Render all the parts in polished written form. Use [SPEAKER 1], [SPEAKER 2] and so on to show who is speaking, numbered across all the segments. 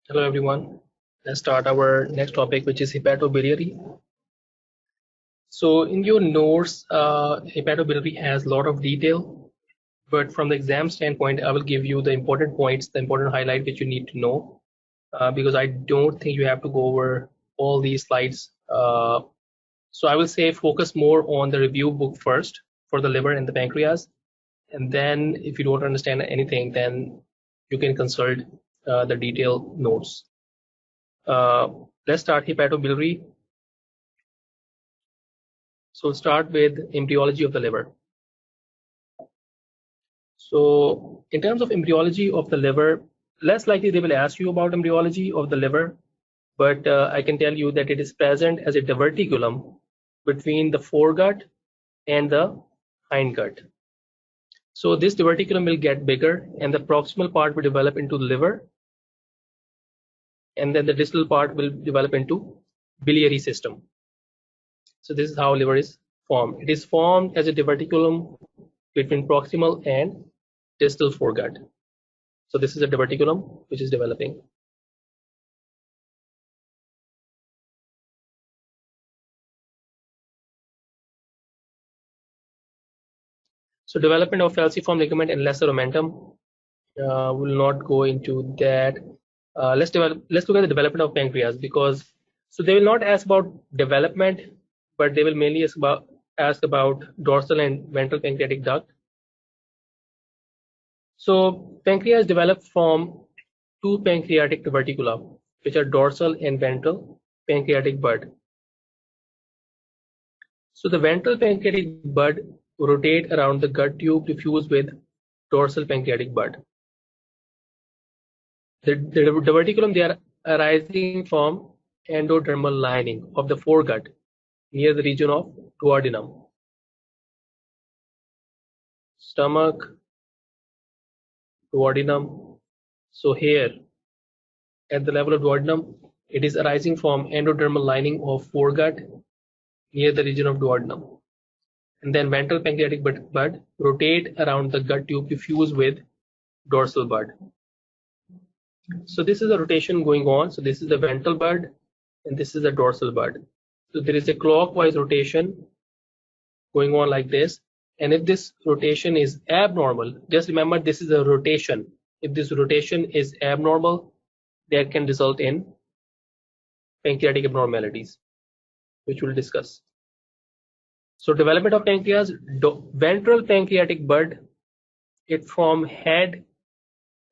[SPEAKER 1] Hello everyone. Let's start our next topic, which is hepatobiliary. So in your notes, hepatobiliary has a lot of detail, but from the exam standpoint, I will give you the important points, the important highlight which you need to know, because I don't think you have to go over all these slides. So I will say focus more on the review book first for the liver and the pancreas, and then if you don't understand anything, then you can consult the detailed notes. Let's start hepatobiliary. So start with embryology of the liver. So in terms of embryology of the liver, less likely they will ask you about embryology of the liver, but I can tell you that it is present as a diverticulum between the foregut and the hindgut. So this diverticulum will get bigger and the proximal part will develop into the liver, and then the distal part will develop into biliary system. So this is how liver is formed. It is formed as a diverticulum between proximal and distal foregut. So this is a diverticulum which is developing. So development of falciform ligament and lesser omentum, will not go into that. Let's look at the development of pancreas, because so they will not ask about development, but they will mainly ask about dorsal and ventral pancreatic duct. So pancreas developed from two pancreatic diverticula, which are dorsal and ventral pancreatic bud. So the ventral pancreatic bud rotate around the gut tube to fuse with dorsal pancreatic bud. The diverticulum, they are arising from endodermal lining of the foregut near the region of duodenum. Stomach, duodenum. So here at the level of duodenum, it is arising from endodermal lining of foregut near the region of duodenum. And then ventral pancreatic bud rotate around the gut tube to fuse with dorsal bud. So this is a rotation going on. So this is the ventral bud and this is the dorsal bud. So there is a clockwise rotation going on like this. And if this rotation is abnormal, just remember this is a rotation. If this rotation is abnormal, that can result in pancreatic abnormalities, which we'll discuss. So development of pancreas, ventral pancreatic bud, it form head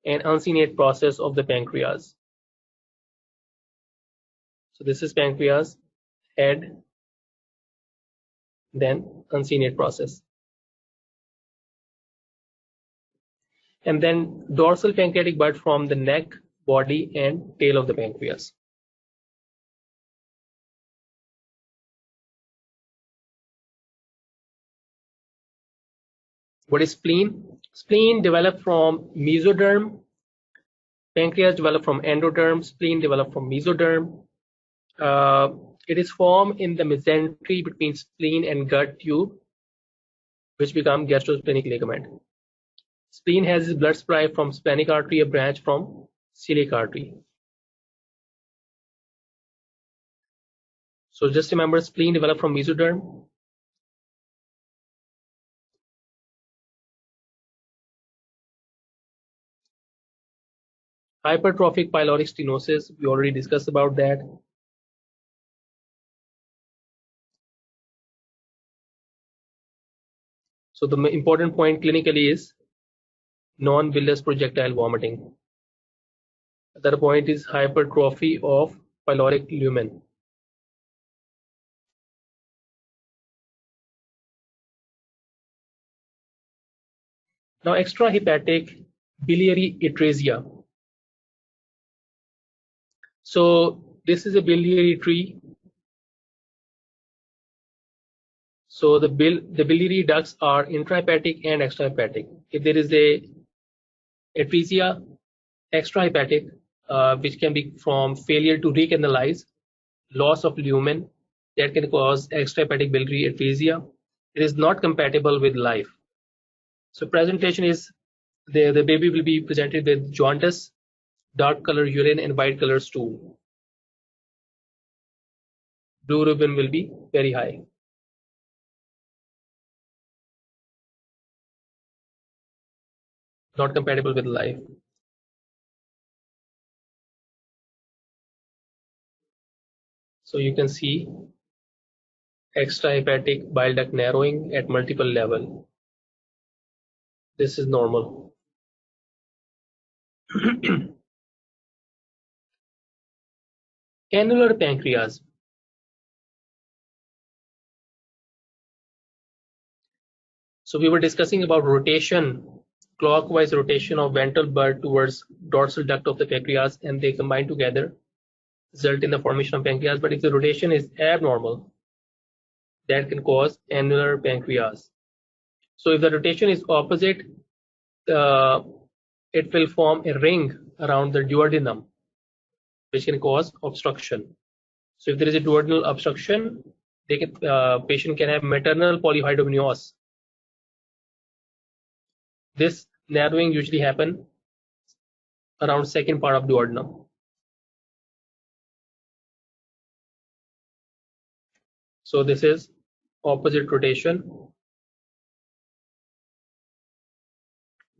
[SPEAKER 1] and uncinate process of the pancreas. So this is pancreas, head, then uncinate process. And then dorsal pancreatic bud from the neck, body, and tail of the pancreas. What is spleen? Spleen developed from mesoderm. Pancreas developed from endoderm. Spleen developed from mesoderm. It is formed in the mesentery between spleen and gut tube, which become gastrosplenic ligament. Spleen has its blood supply from splenic artery, a branch from celiac artery. So just remember, spleen developed from mesoderm. Hypertrophic pyloric stenosis, we already discussed about that. So the important point clinically is non-bilious projectile vomiting. The other point is hypertrophy of pyloric lumen. Now extrahepatic biliary atresia. So this is a biliary tree. So the biliary ducts are intrahepatic and extrahepatic. If there is a atresia extrahepatic, which can be from failure to recanalize, loss of lumen, that can cause extrahepatic biliary atresia. It is not compatible with life. So presentation is the baby will be presented with jaundice, dark color urine and white color stool. Bilirubin will be very high. Not compatible with life. So you can see extrahepatic bile duct narrowing at multiple level. This is normal. Annular pancreas. So we were discussing about rotation, clockwise rotation of ventral bud towards dorsal duct of the pancreas, and they combine together, result in the formation of pancreas. But if the rotation is abnormal, that can cause annular pancreas. So if the rotation is opposite, it will form a ring around the duodenum, which can cause obstruction. So if there is a duodenal obstruction, patient can have maternal polyhydramnios. This narrowing usually happen around second part of duodenum. So this is opposite rotation,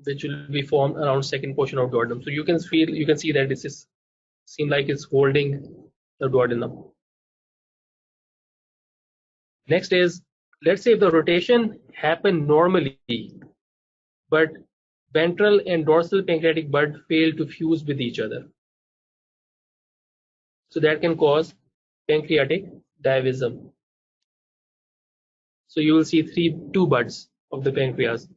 [SPEAKER 1] which will be formed around second portion of duodenum. So you can see that this is seem like it's holding the duodenum. Next is, let's say if the rotation happen normally, but ventral and dorsal pancreatic bud fail to fuse with each other. So that can cause pancreatic divism. So you will see two buds of the pancreas.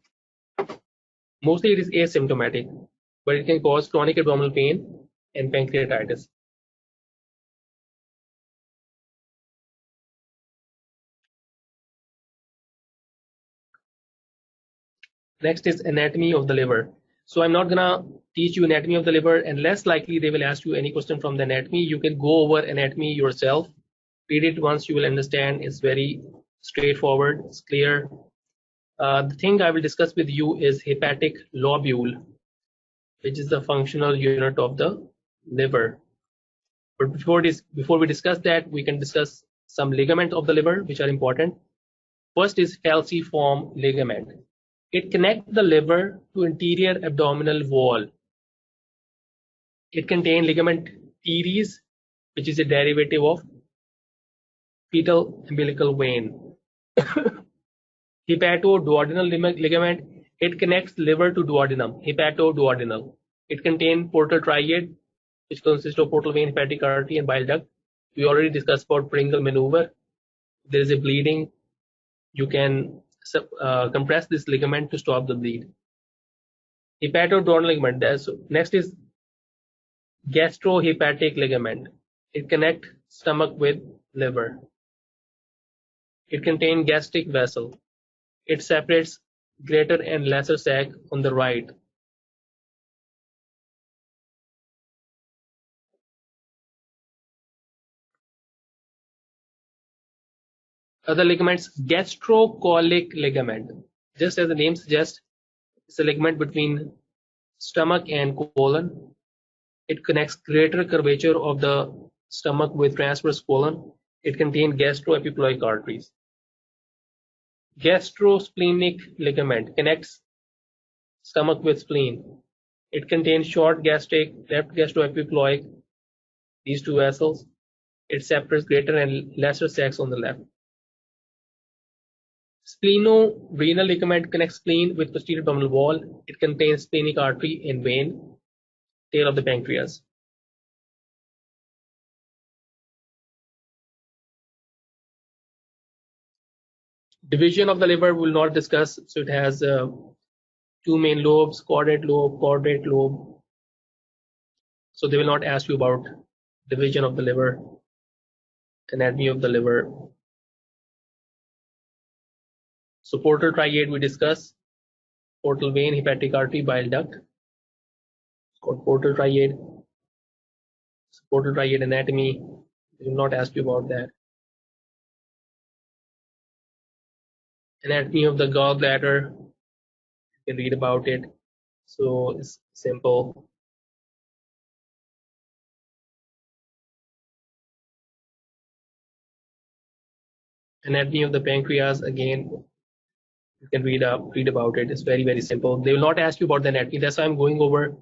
[SPEAKER 1] Mostly it is asymptomatic, but it can cause chronic abdominal pain and pancreatitis. Next is anatomy of the liver. So I'm not gonna teach you anatomy of the liver, and less likely they will ask you any question from the anatomy. You can go over anatomy yourself, read it once, you will understand. It's very straightforward, it's clear. The thing I will discuss with you is hepatic lobule, which is the functional unit of the liver. But before we discuss that, we can discuss some ligaments of the liver, which are important. First is falciform ligament. It connects the liver to anterior abdominal wall. It contains ligament teres, which is a derivative of fetal umbilical vein. Hepatoduodenal ligament. It connects liver to duodenum. Hepatoduodenal. It contains portal triad, which consists of portal vein, hepatic artery, and bile duct. We already discussed about Pringle maneuver. If there is a bleeding, you can compress this ligament to stop the bleed. Hepatoduodenal ligament. Next is gastrohepatic ligament. It connects stomach with liver. It contains gastric vessel. It separates greater and lesser sac on the right. Other ligaments, gastrocolic ligament. Just as the name suggests, it's a ligament between stomach and colon. It connects greater curvature of the stomach with transverse colon. It contains gastroepiploic arteries. Gastrosplenic ligament connects stomach with spleen. It contains short gastric, left gastroepiploic, these two vessels. It separates greater and lesser sacs on the left. Splenorenal ligament connects spleen with posterior abdominal wall. It contains splenic artery and vein, tail of the pancreas. Division of the liver we will not discuss. So it has two main lobes, caudate lobe. So they will not ask you about division of the liver, anatomy of the liver. So portal triad we discuss, portal vein, hepatic artery, bile duct. It's called portal triad. So portal triad anatomy, they will not ask you about that. Anatomy of the gallbladder, you can read about it. So it's simple. Anatomy of the pancreas, again, you can read about it. It's very simple. They will not ask you about the anatomy. That's why I'm going over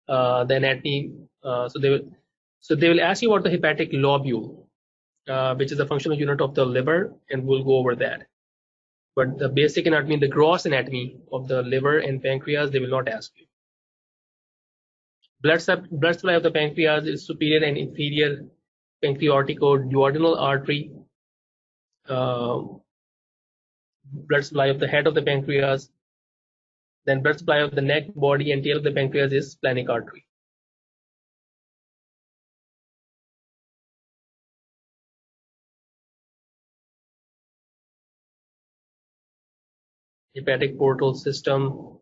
[SPEAKER 1] the anatomy. So they will ask you about the hepatic lobule, which is the functional unit of the liver, and we'll go over that. But the basic anatomy, the gross anatomy of the liver and pancreas, they will not ask you. Blood supply of the pancreas is superior and inferior pancreatico-duodenal artery. Blood supply of the head of the pancreas. Then blood supply of the neck, body, and tail of the pancreas is splenic artery. Hepatic portal system.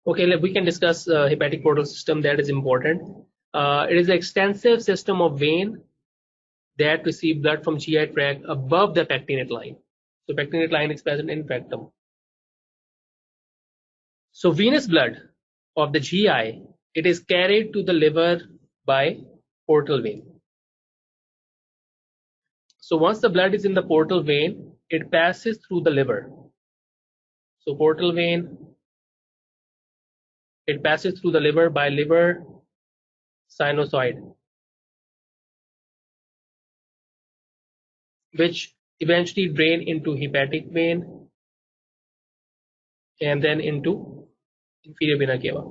[SPEAKER 1] Okay, we can discuss hepatic portal system. That is important. It is an extensive system of vein that receive blood from GI tract above the pectinate line. So pectinate line is present in rectum. So venous blood of the GI, it is carried to the liver by portal vein. So once the blood is in the portal vein, it passes through the liver. So portal vein, it passes through the liver by liver sinusoid, which eventually drain into hepatic vein and then into inferior vena cava.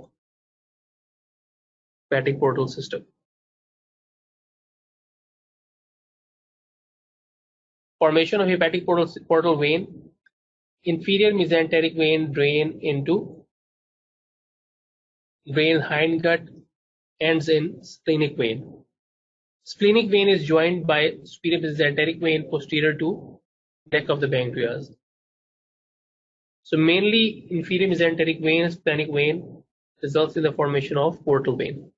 [SPEAKER 1] Hepatic portal system. Formation of hepatic portal vein. Inferior mesenteric vein drain hindgut, ends in splenic vein. Splenic vein is joined by superior mesenteric vein posterior to neck of the pancreas. So mainly inferior mesenteric vein, splenic vein results in the formation of portal vein.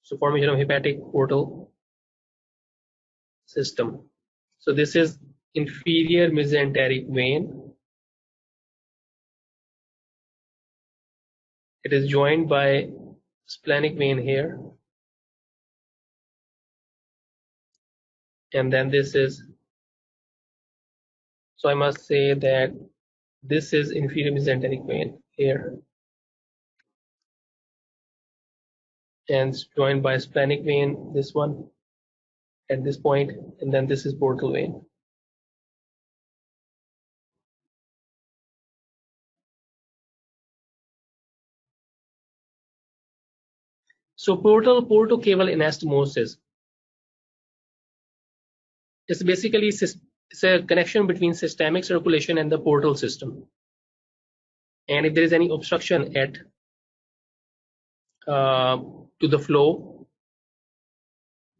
[SPEAKER 1] So formation of hepatic portal system. So this is inferior mesenteric vein. It is joined by splenic vein here. And then this is, so I must say that this is inferior mesenteric vein here. And joined by splenic vein, this one at this point, and then this is portal vein. So portocaval anastomosis is basically it's a connection between systemic circulation and the portal system. And if there is any obstruction at to the flow,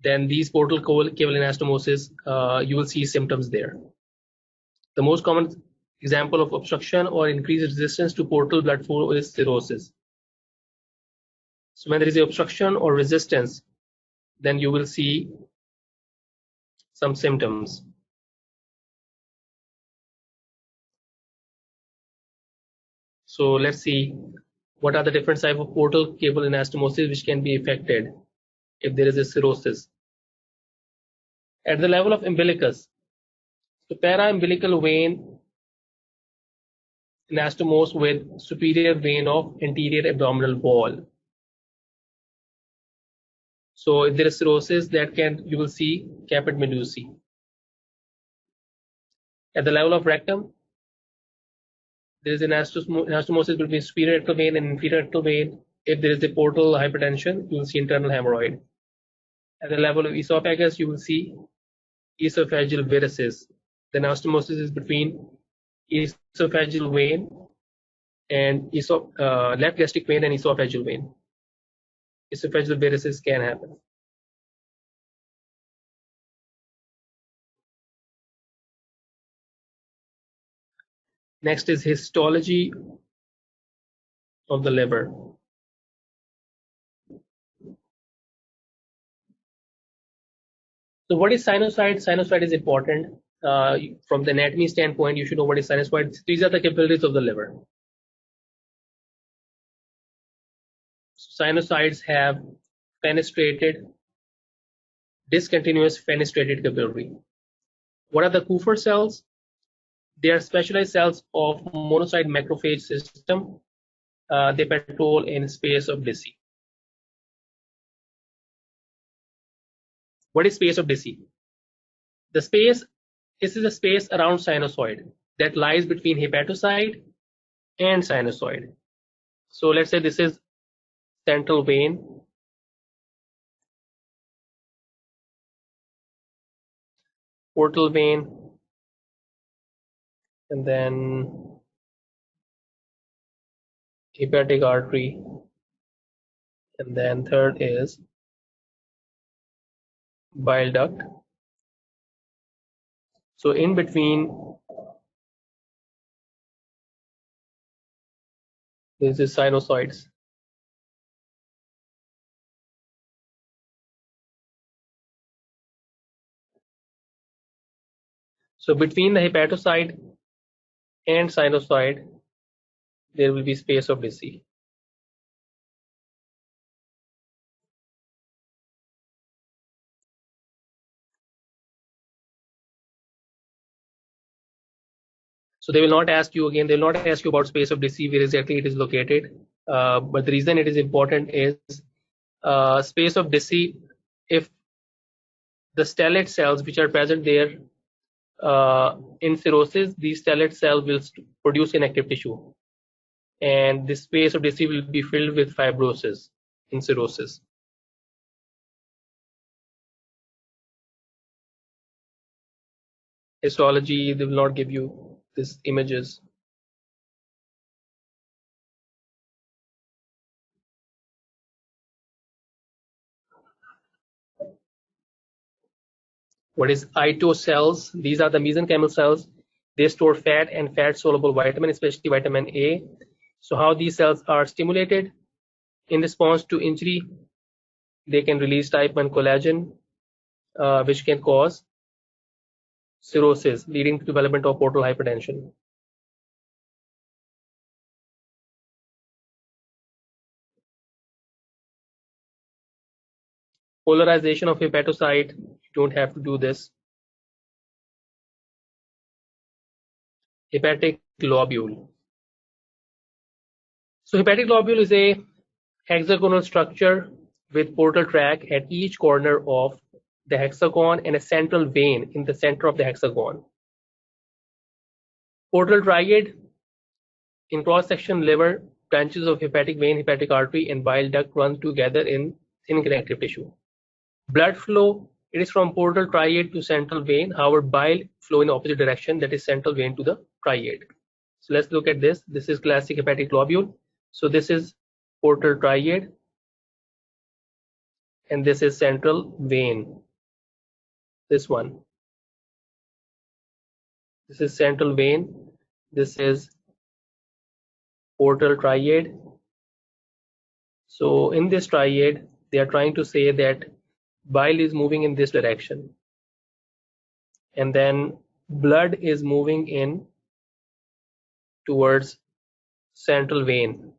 [SPEAKER 1] then these portocaval anastomosis, you will see symptoms there. The most common example of obstruction or increased resistance to portal blood flow is cirrhosis. So when there is obstruction or resistance, then you will see some symptoms. So let's see what are the different types of portocaval anastomosis which can be affected if there is a cirrhosis. At the level of umbilicus, so para-umbilical vein anastomose with superior vein of anterior abdominal wall. So if there is cirrhosis, you will see caput medusae. At the level of rectum, there is an anastomosis between superior rectal vein and inferior rectal vein. If there is a portal hypertension, you will see internal hemorrhoid. At the level of esophagus, you will see esophageal varices. The anastomosis is between esophageal vein and left gastric vein and esophageal vein. Esophageal varices can happen. Next is histology of the liver. So what is sinusoid? Sinusoid is important. From the anatomy standpoint, you should know what is sinusoid. These are the capillaries of the liver. Sinusoids have fenestrated, discontinuous fenestrated capillary. What are the Kupffer cells? They are specialized cells of monocyte macrophage system. They patrol in space of Dicey. What is space of Dicey? The space, this is a space around sinusoid that lies between hepatocyte and sinusoid. So let's say this is central vein, portal vein, and then hepatic artery, and then third is bile duct. So in between, this is sinusoids. So between the hepatocyte and sinusoid, there will be space of Dicey. So they will not ask you again, they will not ask you about space of Dicey, where exactly it is located. But the reason it is important is space of Dicey, if the stellate cells which are present there in cirrhosis, these stellate cells will produce inactive tissue. And this space of Dicey will be filled with fibrosis in cirrhosis. Histology, they will not give you these images. What is ito cells? These are the mesenchymal cells. They store fat and fat soluble vitamin, especially vitamin A. So how these cells are stimulated? In response to injury, they can release type 1 collagen, which can cause cirrhosis, leading to development of portal hypertension. Polarization of hepatocyte, you don't have to do this. Hepatic globule. So hepatic globule is a hexagonal structure with portal tract at each corner of the hexagon and a central vein in the center of the hexagon. Portal triad, in cross section liver, branches of hepatic vein, hepatic artery, and bile duct run together in thin connective tissue. Blood flow, it is from portal triad to central vein. However, bile flow in the opposite direction, that is central vein to the triad. So let's look at this. This is classic hepatic globule. So this is portal triad, and this is central vein. This one. This is central vein. This is portal triad. So in this triad, they are trying to say that bile is moving in this direction, and then blood is moving in towards central vein.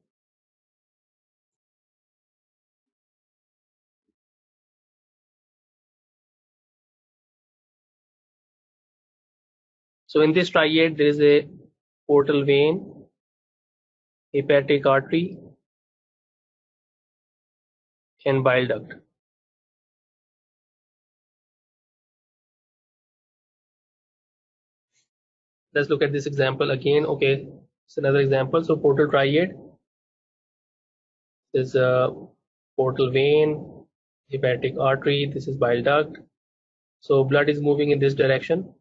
[SPEAKER 1] So in this triad, there is a portal vein, hepatic artery, and bile duct. Let's look at this example again. Okay, it's another example. So portal triad is a portal vein, hepatic artery. This is bile duct. So blood is moving in this direction,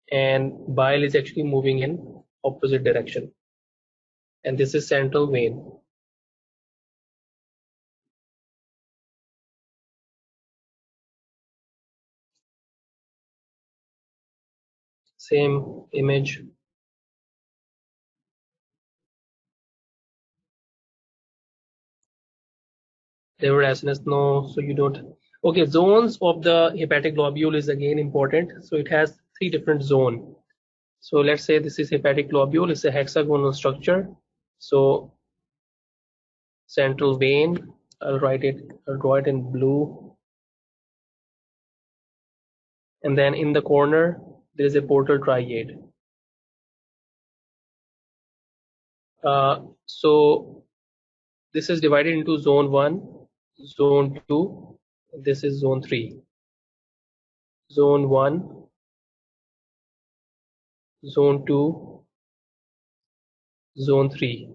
[SPEAKER 1] and bile is actually moving in opposite direction. And this is central vein. Same image. Liver acids, no, so you don't. Okay, zones of the hepatic globule is again important. So it has 3 different zones. So let's say this is hepatic globule. It's a hexagonal structure. So central vein, I'll draw it in blue. And then in the corner, there is a portal triad. So this is divided into zone 1, zone 2, this is zone 3. Zone 1, zone 2, zone 3.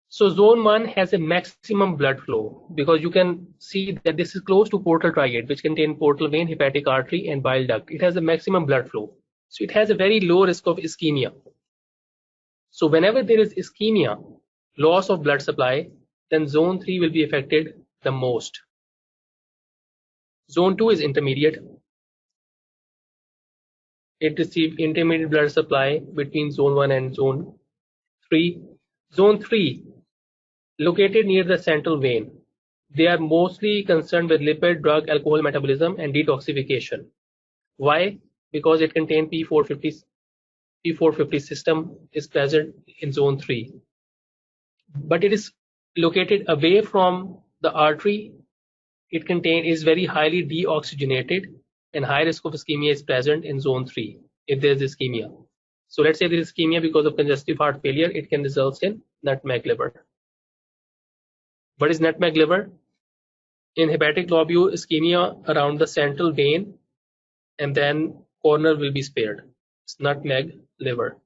[SPEAKER 1] So zone 1 has a maximum blood flow because you can see that this is close to portal triad, which contain portal vein, hepatic artery, and bile duct. It has a maximum blood flow. So it has a very low risk of ischemia. So whenever there is ischemia, loss of blood supply, then zone 3 will be affected the most. Zone 2 is intermediate. It receives intermediate blood supply between zone 1 and zone 3. Zone 3, located near the central vein. They are mostly concerned with lipid, drug, alcohol metabolism, and detoxification. Why? Because it contains P450. P450 system is present in zone 3. But it is located away from the artery. It is very highly deoxygenated, and high risk of ischemia is present in zone 3 if there is ischemia. So let's say there is ischemia because of congestive heart failure, it can result in nutmeg liver. What is nutmeg liver? In hepatic globule, ischemia around the central vein, and then corner will be spared. It's nutmeg liver.